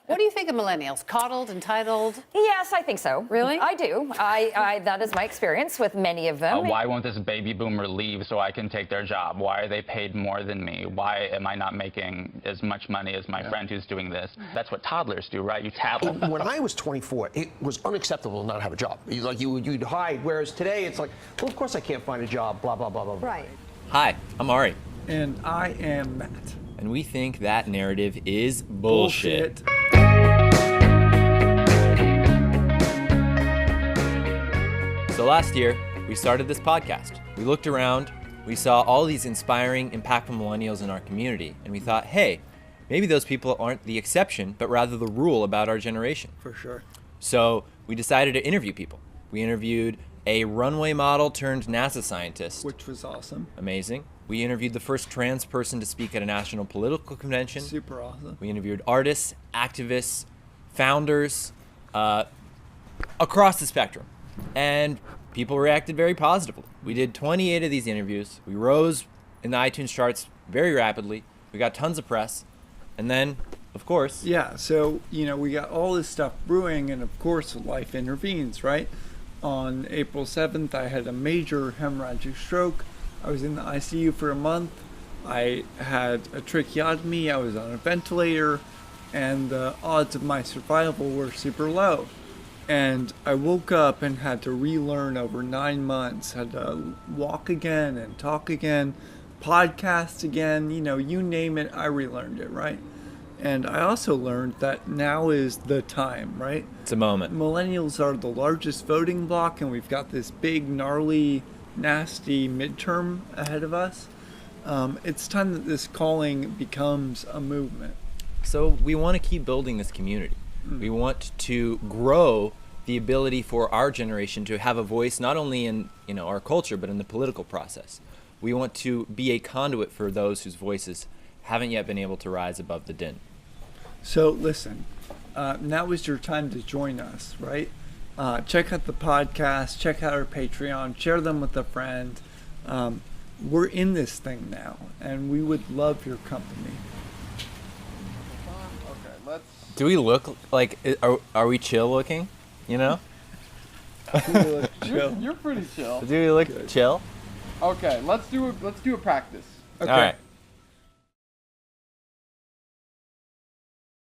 What do you think of millennials? Coddled, entitled? Yes, I think so. Really? I do. That is my experience with many of them. Why won't this baby boomer leave so I can take their job? Why are they paid more than me? Why am I not making as much money as my friend who's doing this? That's what toddlers do, right? You tattle. When I was 24, it was unacceptable to not have a job. You'd hide, whereas today it's like, well, of course I can't find a job, blah, blah, blah, blah. Right. Hi, I'm Ari. And I am Matt. And we think that narrative is bullshit. So last year, we started this podcast. We looked around, we saw all these inspiring, impactful millennials in our community, and we thought, hey, maybe those people aren't the exception, but rather the rule about our generation. For sure. So we decided to interview people. We interviewed a runway model turned NASA scientist. Which was awesome. Amazing. We interviewed the first trans person to speak at a national political convention. Super awesome. We interviewed artists, activists, founders, across the spectrum. And people reacted very positively. We did 28 of these interviews. We rose in the iTunes charts very rapidly. We got tons of press. And then, of course... Yeah, so, we got all this stuff brewing, and of course life intervenes, right? On April 7th, I had a major hemorrhagic stroke. I was in the ICU for a month. I had a tracheotomy. I was on a ventilator, and the odds of my survival were super low. And I woke up and had to relearn over 9 months, had to walk again and talk again, podcast again, you name it, I relearned it, right? And I also learned that now is the time, right? It's a moment. Millennials are the largest voting bloc, and we've got this big, gnarly, nasty midterm ahead of us. It's time that this calling becomes a movement. So we want to keep building this community. We want to grow the ability for our generation to have a voice not only in our culture, but in the political process. We want to be a conduit for those whose voices haven't yet been able to rise above the din. So listen, now is your time to join us, right? Check out the podcast, check out our Patreon, share them with a friend. We're in this thing now, and we would love your company. Okay, let's... Do we look like, are we chill looking, You look chill. You're pretty chill. Do we look chill? Okay, let's do a practice. Okay. All right.